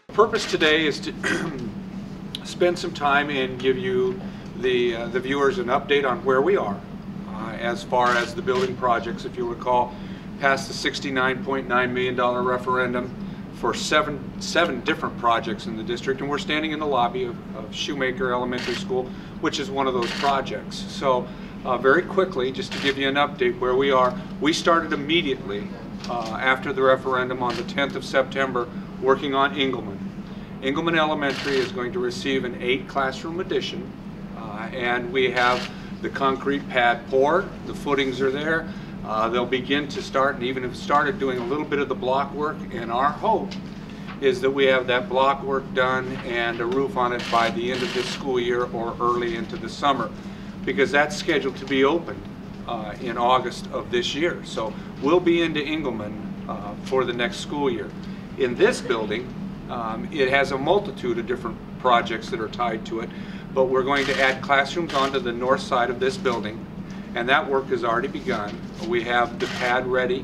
The purpose today is to spend some time and give you the viewers an update on where we are as far as the building projects. If you recall, passed the $69.9 million referendum for seven different projects in the district, and we're standing in the lobby of Shoemaker Elementary School, which is one of those projects. So very quickly, just to give you an update where we are, we started immediately after the referendum on the 10th of September working on Engelman. Engelman Elementary is going to receive an 8-classroom addition, and we have the concrete pad poured, the footings are there. They'll begin to start, and even have started doing a little bit of the block work, and our hope is that we have that block work done and a roof on it by the end of this school year or early into the summer, because that's scheduled to be opened in August of this year. So we'll be into Engelman for the next school year. In this building, it has a multitude of different projects that are tied to it, but we're going to add classrooms onto the north side of this building, and that work has already begun. We have the pad ready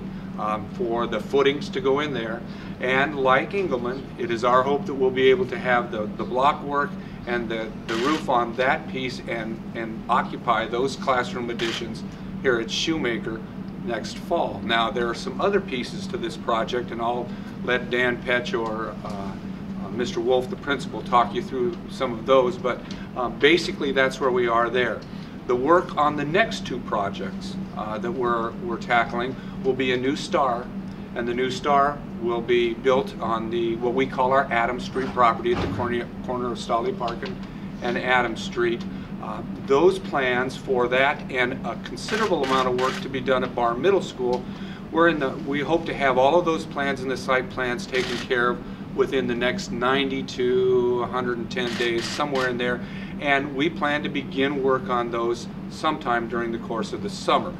for the footings to go in there, and like Engelman, it is our hope that we'll be able to have the block work and the roof on that piece and occupy those classroom additions here at Shoemaker next fall. Now, there are some other pieces to this project, and I'll let Dan Petch or Mr. Wolf, the principal, talk you through some of those, but basically that's where we are there. The work on the next two projects that we're tackling will be a new star, and the new star will be built on what we call our Adams Street property at the corner of Stolly Park and Adams Street. Those plans for that and a considerable amount of work to be done at Barr Middle School, we hope to have all of those plans and the site plans taken care of within the next 90 to 110 days, somewhere in there, and we plan to begin work on those sometime during the course of the summer.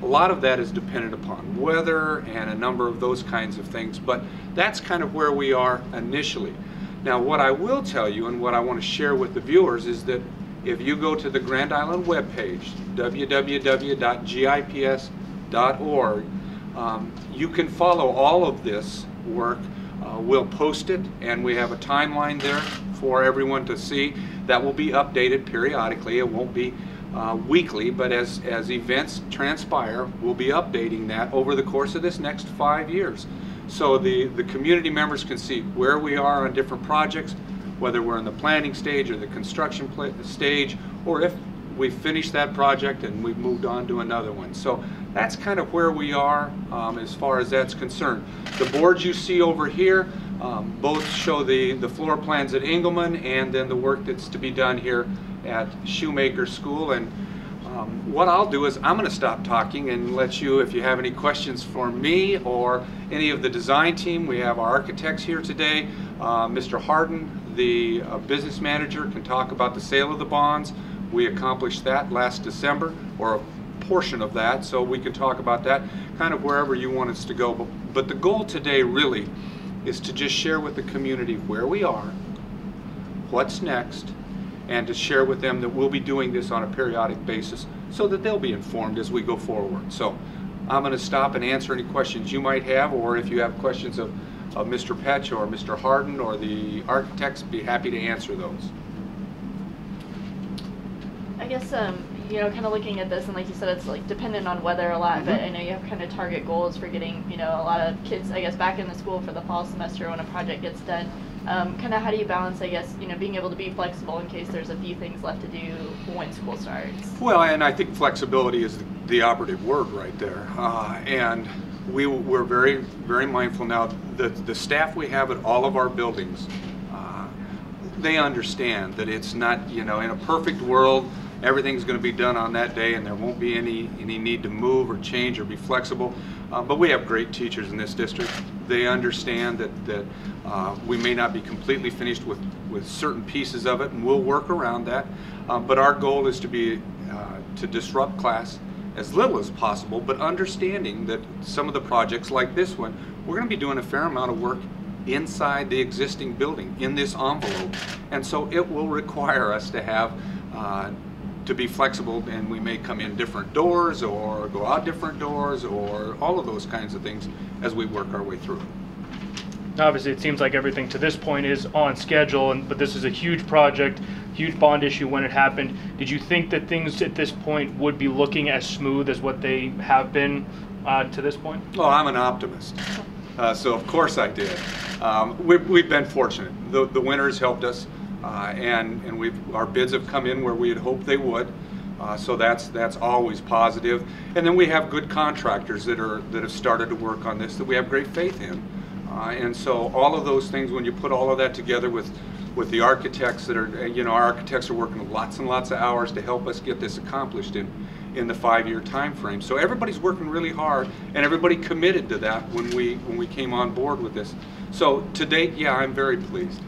A lot of that is dependent upon weather and a number of those kinds of things, but that's kind of where we are initially. Now, what I will tell you and what I want to share with the viewers is that if you go to the Grand Island webpage, www.gips.org, you can follow all of this work. We'll post it, and we have a timeline there for everyone to see. That will be updated periodically. It won't be weekly, but as events transpire, we'll be updating that over the course of this next 5 years. So the community members can see where we are on different projects, whether we're in the planning stage or the construction stage, or if we finished that project and we've moved on to another one. So that's kind of where we are as far as that's concerned. The boards you see over here both show the floor plans at Engelman and then the work that's to be done here at Shoemaker School. And what I'll do is I'm going to stop talking and let you, if you have any questions for me or any of the design team. We have our architects here today. Mr. Harden, the business manager, can talk about the sale of the bonds. We accomplished that last December, or a portion of that, so we can talk about that kind of wherever you want us to go. But the goal today really is to just share with the community where we are, what's next, and to share with them that we'll be doing this on a periodic basis so that they'll be informed as we go forward. So I'm going to stop and answer any questions you might have, or if you have questions of Mr. Petch or Mr. Harden or the architects, be happy to answer those. I guess, you know, kind of looking at this, and like you said, it's like dependent on weather a lot, but I know you have kind of target goals for getting, you know, a lot of kids, I guess, back in the school for the fall semester when a project gets done. Kind of how do you balance, I guess, you know, being able to be flexible in case there's a few things left to do when school starts? Well, and I think flexibility is the operative word right there. And we're very, very mindful now. The staff we have at all of our buildings, they understand that it's not, you know, in a perfect world, everything's going to be done on that day and there won't be any need to move or change or be flexible. But we have great teachers in this district. They understand that we may not be completely finished with certain pieces of it, and we'll work around that. But our goal is to disrupt class as little as possible, but understanding that some of the projects like this one, we're going to be doing a fair amount of work inside the existing building in this envelope, and so it will require us to have to be flexible, and we may come in different doors or go out different doors or all of those kinds of things as we work our way through. Obviously, it seems like everything to this point is on schedule, but this is a huge project, huge bond issue when it happened. Did you think that things at this point would be looking as smooth as what they have been to this point? Well, I'm an optimist, so of course I did. We've been fortunate. The Winters helped us, and our bids have come in where we had hoped they would. So that's always positive. And then we have good contractors that have started to work on this that we have great faith in. And so all of those things, when you put all of that together with the architects that are, our architects are working lots and lots of hours to help us get this accomplished in the 5-year time frame. So everybody's working really hard, and everybody committed to that when we came on board with this. So to date, yeah, I'm very pleased.